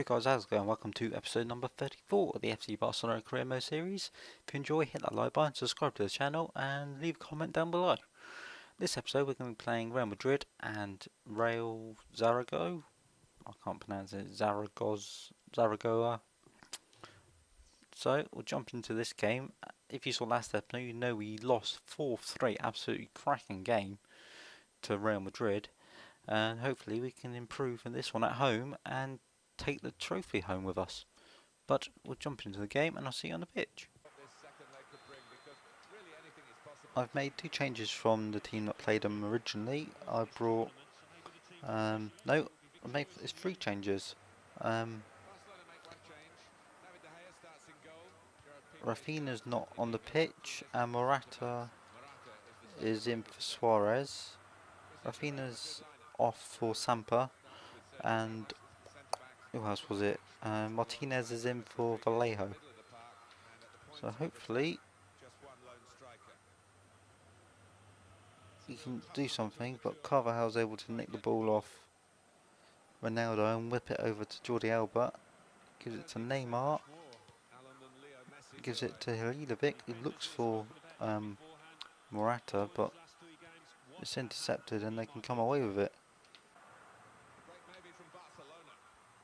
Yo guys, how's it going? Welcome to episode number 34 of the FC Barcelona Career Mode series. If you enjoy, hit that like button, subscribe to the channel and leave a comment down below. This episode we're going to be playing Real Madrid and Real Zaragoza. I can't pronounce it. Zaragoza. So we'll jump into this game. If you saw last episode, you know we lost 4-3, absolutely cracking game to Real Madrid. And hopefully we can improve in this one at home and take the trophy home with us. But we'll jump into the game and I'll see you on the pitch. I've made two changes from the team that played them originally. I brought it's three changes. Rafinha's not on the pitch and Morata is in for Suarez. Rafinha's off for Sampa and who else was it? Martinez is in for Vallejo. So hopefully he can do something, but Carvajal's able to nick the ball off Ronaldo and whip it over to Jordi Alba. Gives it to Neymar. Gives it to Halilovic, who looks for Morata, but it's intercepted and they can come away with it.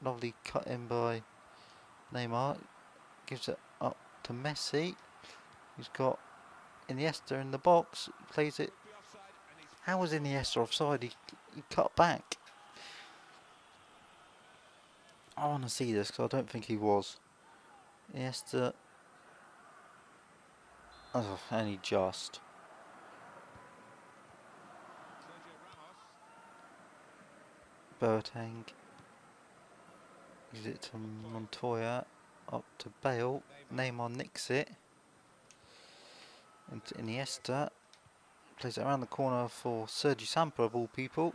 Lovely cut in by Neymar. Gives it up to Messi. He's got Iniesta in the box. Plays it. How was Iniesta offside? He cut back. I want to see this because I don't think he was. Iniesta. Oh, only just. Boateng. Gives it to Montoya. Up to Bale. Neymar nicks it. Into Iniesta. Plays it around the corner for Sergi Sampa of all people.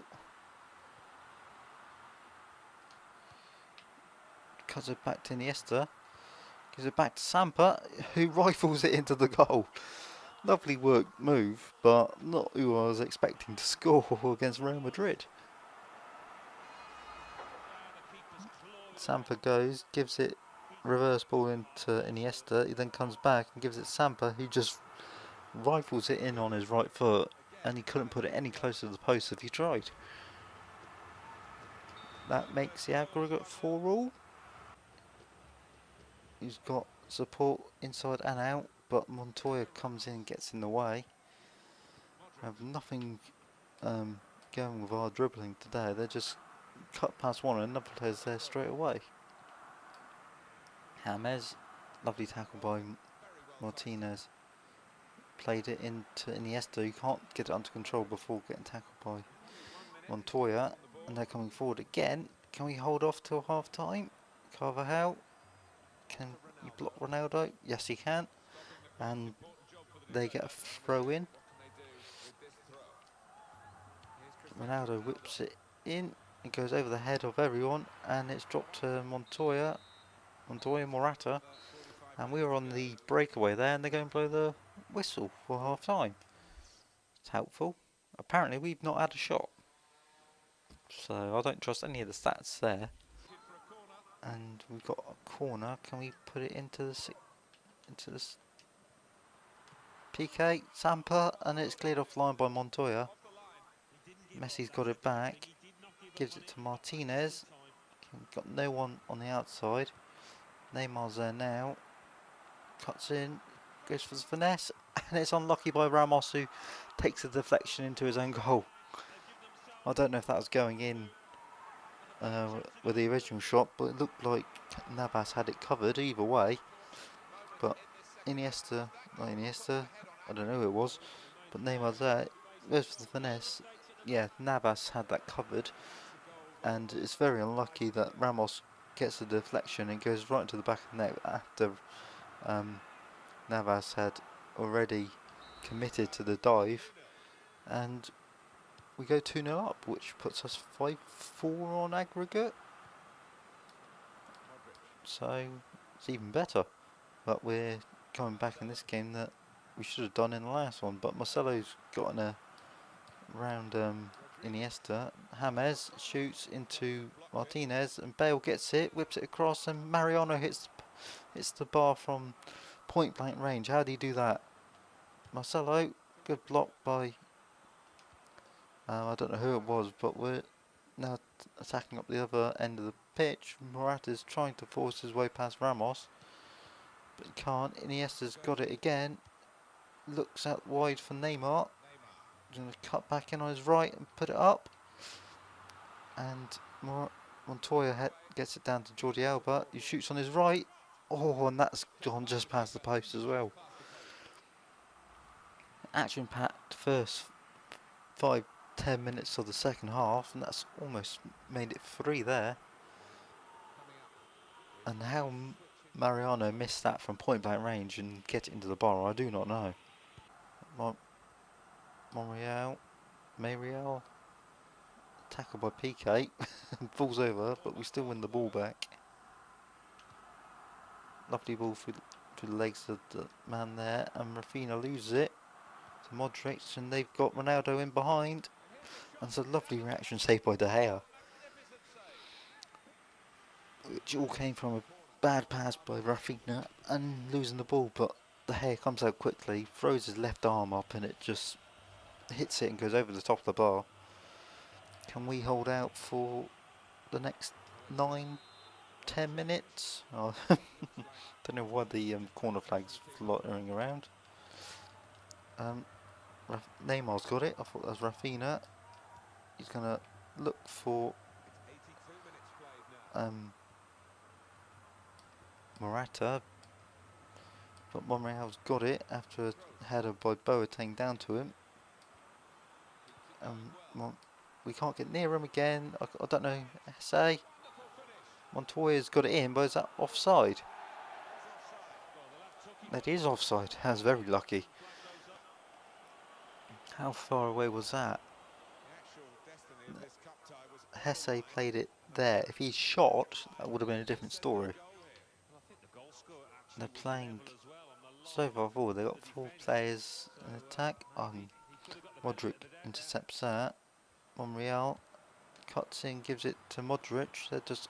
Cuts it back to Iniesta. Gives it back to Sampa, who rifles it into the goal. Lovely work move, but not who I was expecting to score against Real Madrid. Sampa goes, gives it reverse ball into Iniesta. He then comes back and gives it Sampa, who just rifles it in on his right foot, and he couldn't put it any closer to the post if he tried. That makes the aggregate 4-all. He's got support inside and out, but Montoya comes in and gets in the way. I have nothing going with our dribbling today. They just cut past one and another player's there straight away. James, lovely tackle by Martinez. Played it into Iniesta, who can't get it under control before getting tackled by Montoya. And they're coming forward again. Can we hold off till half time? Carvajal. Can you block Ronaldo? Yes, he can. And they get a throw in. Ronaldo whips it in. It goes over the head of everyone. And it's dropped to Montoya. Morata. And we were on the breakaway there. And they're going to blow the whistle for half time. It's helpful. Apparently we've not had a shot. So I don't trust any of the stats there. And we've got a corner. Can we put it into this PK Sampa, and it's cleared offline by Montoya. Messi's got it back. Gives it to Martinez. Got no one on the outside. Neymar's there now. Cuts in. Goes for the finesse. And it's unlucky by Ramos, who takes a deflection into his own goal. I don't know if that was going in with the original shot, but it looked like Navas had it covered either way. But not Iniesta, I don't know who it was, but Neymar's there. Goes for the finesse. Yeah, Navas had that covered, and it's very unlucky that Ramos gets the deflection and goes right into the back of the net after Navas had already committed to the dive, and we go 2-0 up, which puts us 5-4 on aggregate. So it's even better. But we're coming back in this game that we should have done in the last one. But Marcelo's gotten around Iniesta. James shoots into Martinez, and Bale gets it, whips it across, and Mariano hits the bar from point blank range. How do you do that? Marcelo, good block by I don't know who it was, but we're now attacking up the other end of the pitch. Morata's trying to force his way past Ramos, but he can't. Iniesta's got it again. Looks out wide for Neymar. He's going to cut back in on his right and put it up. And Montoya gets it down to Jordi Alba. He shoots on his right. Oh, and that's gone just past the post as well. Action-packed first 5-10 minutes of the second half, and that's almost made it 3 there. And how Mariano missed that from point blank range and get it into the bar, I do not know. Mariel, tackled by Piqué, falls over, but we still win the ball back. Lovely ball through the legs of the man there, and Rafinha loses it to Modric, and they've got Ronaldo in behind. And it's a lovely reaction saved by De Gea, which all came from a bad pass by Rafinha and losing the ball, but De Gea comes out quickly, throws his left arm up, and it just hits it and goes over the top of the bar. Can we hold out for the next 9-10 minutes? Oh, don't know why the corner flag's fluttering around. Neymar's got it. I thought that was Rafinha. He's gonna look for Morata, but Monreal's got it after a header by Boateng down to him. We can't get near him again. I don't know. Say Montoya's got it in, but is that offside? That is offside. That's very lucky. How far away was that? Hesse played it there. If he shot, that would have been a different story. They're playing so far forward. They've got 4 players in attack. Modric intercepts that. Monreal cuts in, gives it to Modric. They're just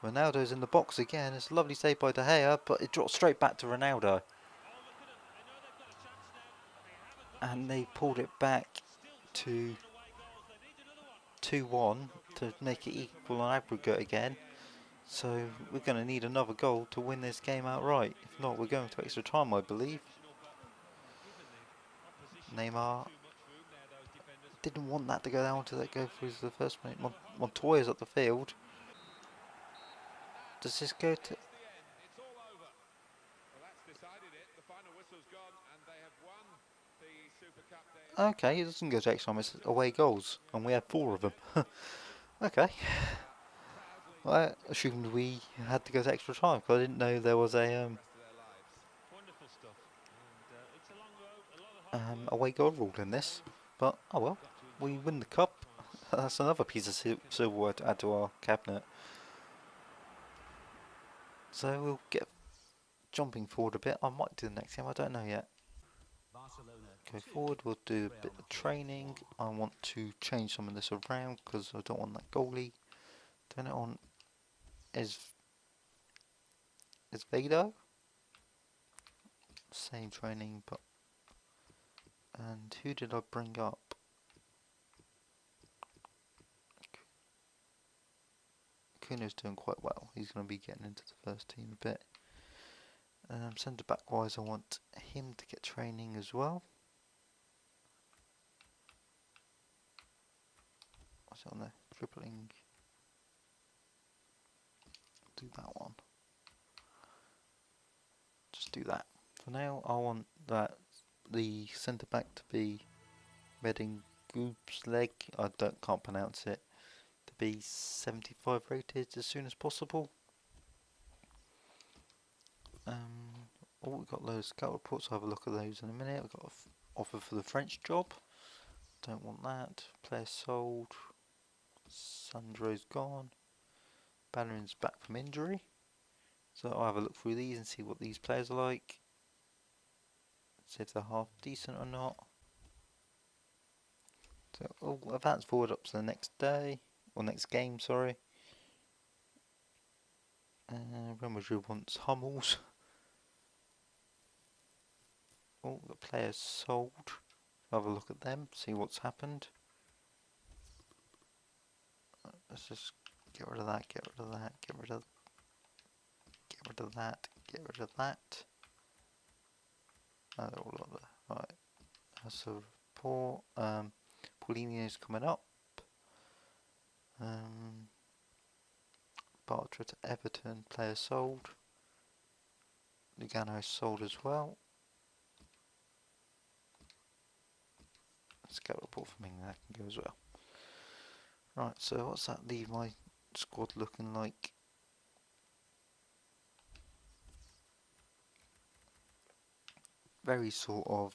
Ronaldo's in the box again. It's a lovely save by De Gea, but it drops straight back to Ronaldo. And they pulled it back to 2-1 to make it equal on aggregate again. So we're going to need another goal to win this game outright. If not, we're going to extra time, I believe. Neymar didn't want that to go down to that go through the first minute. Montoya's up the field. Does this go to... Okay, it doesn't go to extra time, it's away goals. And we had 4 of them. Okay. Well, I assumed we had to go to extra time, because I didn't know there was a away goal rule in this. But, oh well, we win the cup. That's another piece of silverware to add to our cabinet. So we'll get jumping forward a bit. I might do the next game, I don't know yet. Go forward, we'll do a bit of training. I want to change some of this around because I don't want that goalie. Turn it on Vado. Same training, but... And who did I bring up? Kuno's doing quite well. He's going to be getting into the first team a bit. Centre back wise, I want him to get training as well. What's it on there? Dribbling. Do that one. Just do that. For now, I want the centre back to be Reading Group's leg. I can't pronounce it. To be 75 rated as soon as possible. We've got those scout reports. I'll have a look at those in a minute. I've got an offer for the French job. Don't want that. Player sold. Sandro's gone. Bannerin's back from injury. So I'll have a look through these and see what these players are like. See if they're half decent or not. So we'll advance forward up to the next day, or next game, sorry. Real Madrid wants Hummels. Oh, the players sold. Have a look at them, see what's happened. Let's just get rid of that, get rid of that, get rid of that, get rid of that. They're all up there. Right. So report. Paulinho's coming up. Bartra to Everton, player sold. Lugano sold as well. Scout report from England, that can go as well. Right, so what's that leave my squad looking like? Very sort of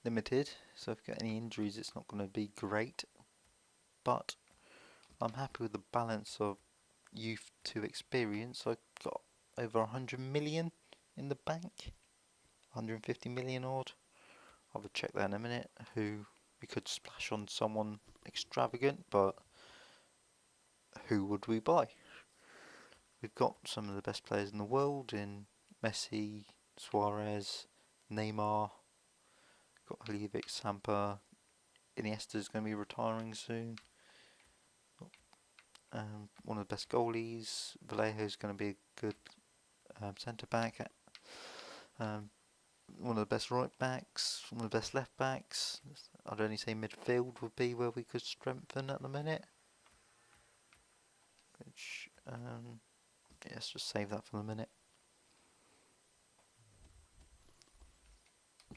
limited, so if you've got any injuries it's not going to be great, but I'm happy with the balance of youth to experience. I've got over 100 million in the bank, 150 million odd. I'll check that in a minute. Who we could splash on someone extravagant, but who would we buy? We've got some of the best players in the world in Messi, Suarez, Neymar, got Halivic, Sampa, Iniesta's going to be retiring soon. One of the best goalies, Vallejo's going to be a good centre back. One of the best right backs, one of the best left backs. I'd only say midfield would be where we could strengthen at the minute. Which, yeah, let's just save that for the minute.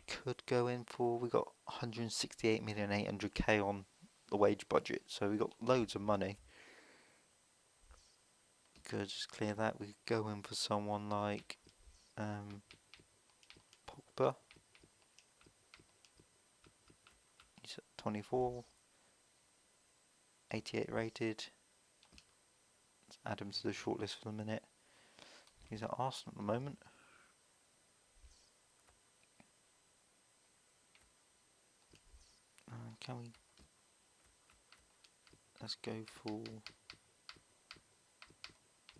Could go in for, we got 168,800,000 on the wage budget, so we got loads of money. Could just clear that. We could go in for someone like Pogba. He's at 24, 88 rated. Let's add him to the shortlist for the minute. He's at Arsenal at the moment. Can we? Let's go for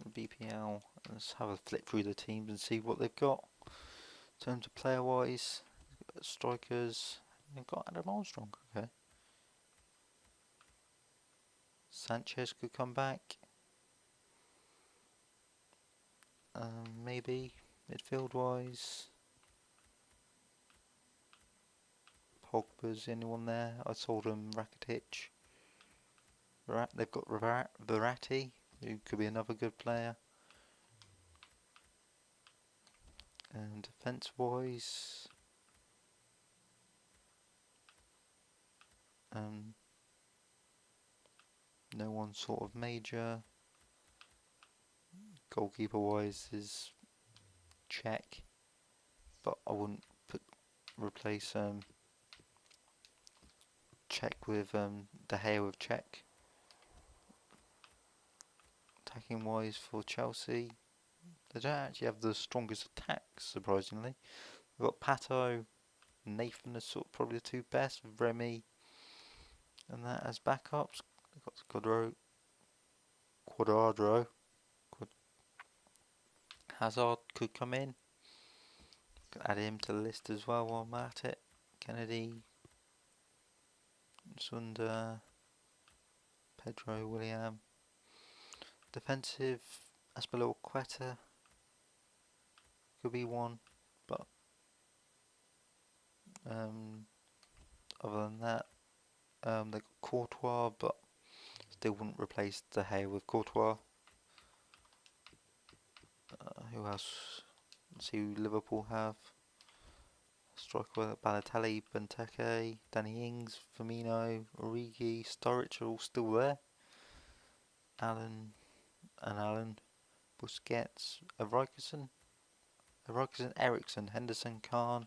the BPL. Let's have a flip through the teams and see what they've got in terms of player wise. Strikers. They've got Adam Armstrong. Okay. Sanchez could come back. Maybe midfield wise. Pogba's anyone there? I sold him Rakitic. They've got Verratti, who could be another good player. And defence wise, no one sort of major. Goalkeeper wise is Czech, but I wouldn't replace Czech with De Gea with Czech. Attacking wise for Chelsea, they don't actually have the strongest attacks, surprisingly. We've got Pato, Nathan are sort of probably the two best, with Remy and that as backups. We've got Cuadrado. Hazard could come in. Could add him to the list as well while I'm at it. Kennedy, Sunder, Pedro, William. Defensive, Aspilicueta could be one, but other than that, they got Courtois, but still wouldn't replace De Gea with Courtois. Who else? Let's see who Liverpool have. Striker Balotelli, Benteke, Danny Ings, Firmino, Origi, Sturridge are all still there. Allen, Busquets, Ericsson, Henderson, Khan,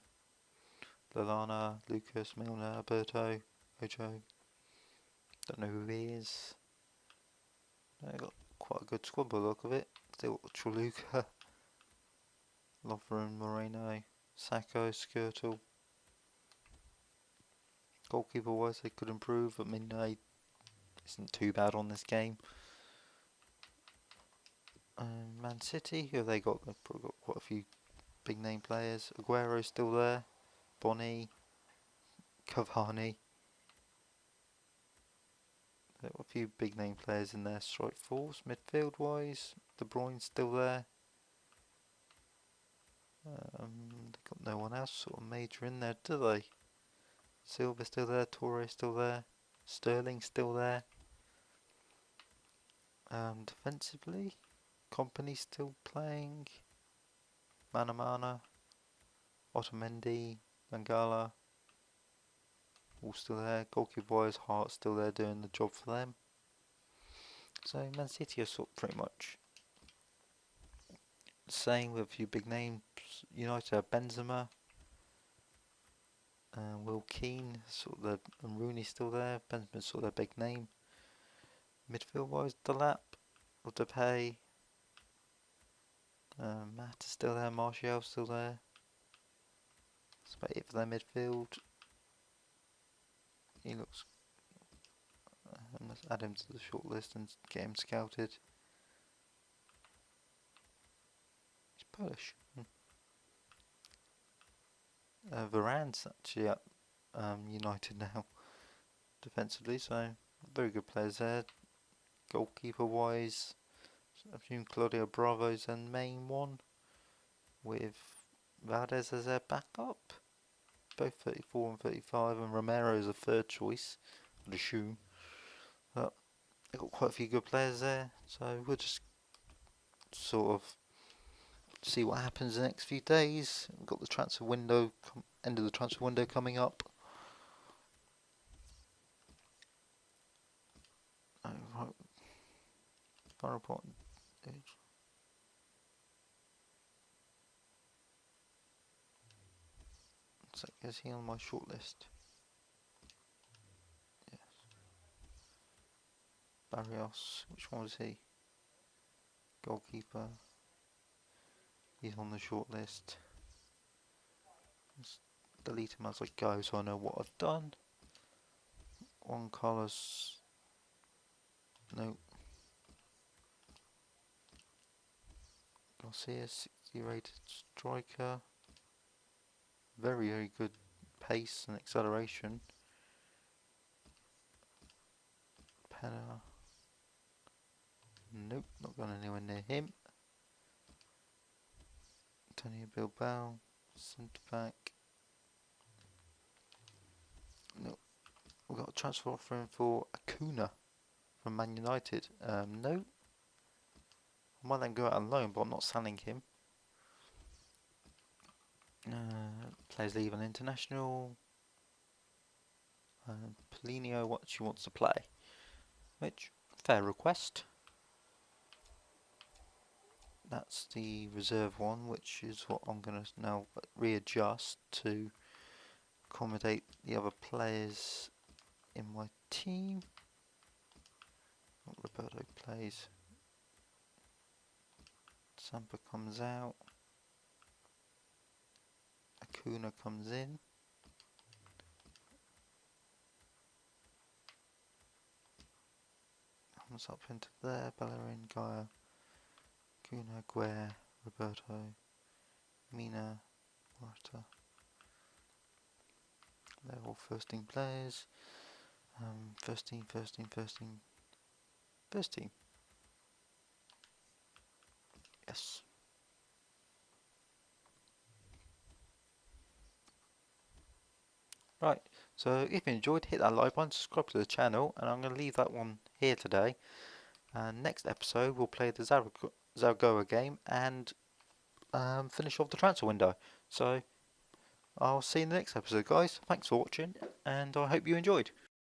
Lallana, Lucas, Milner, Alberto, Ocho. Don't know who he is. They got quite a good squad by the look of it. Still got Choluka, Lovren, Moreno, Sacco, Skirtle. Goalkeeper wise, they could improve. I mean, isn't too bad on this game. Man City, who have they got? They've probably got quite a few big name players. Aguero's still there. Bonnie, Cavani. There are a few big name players in their strike force. Midfield wise, De Bruyne's still there. They've got no one else sort of major in there, do they? Silva's still there. Torre's still there. Sterling's still there. Defensively, Company's still playing. Manamana, Otamendi, Mangala, all still there. Goalkeeper wise, Hart's still there doing the job for them. So Man City are sort of pretty much the same with a few big names. United have Benzema, Will Keane, sort of and Rooney's still there. Benzema's sort of their big name. Midfield wise, Delap or Depay. Matt is still there. Martial's still there. That's about it for their midfield. He looks. Let's add him to the shortlist and get him scouted. He's Polish. Varane's actually at United now, defensively, so very good players there. Goalkeeper wise, I presume Claudio Bravo's their main one, with Valdez as their backup. Both 34 and 35, and Romero is a third choice, I'd assume. But they've got quite a few good players there, so we'll just sort of see what happens in the next few days. We've got the transfer window, end of the transfer window coming up. Right. Final point. So is he on my shortlist? Yes. Barrios, which one was he? Goalkeeper. He's on the shortlist. Let's delete him as I go so I know what I've done. Juan Carlos. No. Garcia, 60 rated striker. Very, very good pace and acceleration. Pena. Nope, not going anywhere near him. Antonio Bilbao, centre back. Nope. We've got a transfer offering for Acuna from Man United. No. I might then go out on loan, but I'm not selling him. Players leave on international. Polino, what she wants to play. Which, fair request. That's the reserve one, which is what I'm going to now readjust to accommodate the other players in my team. Roberto plays. Sampa comes out. Acuna comes in. Comes up into there. Bellerin, Gaia, Acuna, Guerre, Roberto, Mina, Morata. They're all first team players. First team. Yes. Right, so if you enjoyed, hit that like button, subscribe to the channel, and I'm going to leave that one here today. And next episode we'll play the Zaragoza game and finish off the transfer window. So I'll see you in the next episode, guys. Thanks for watching, and I hope you enjoyed.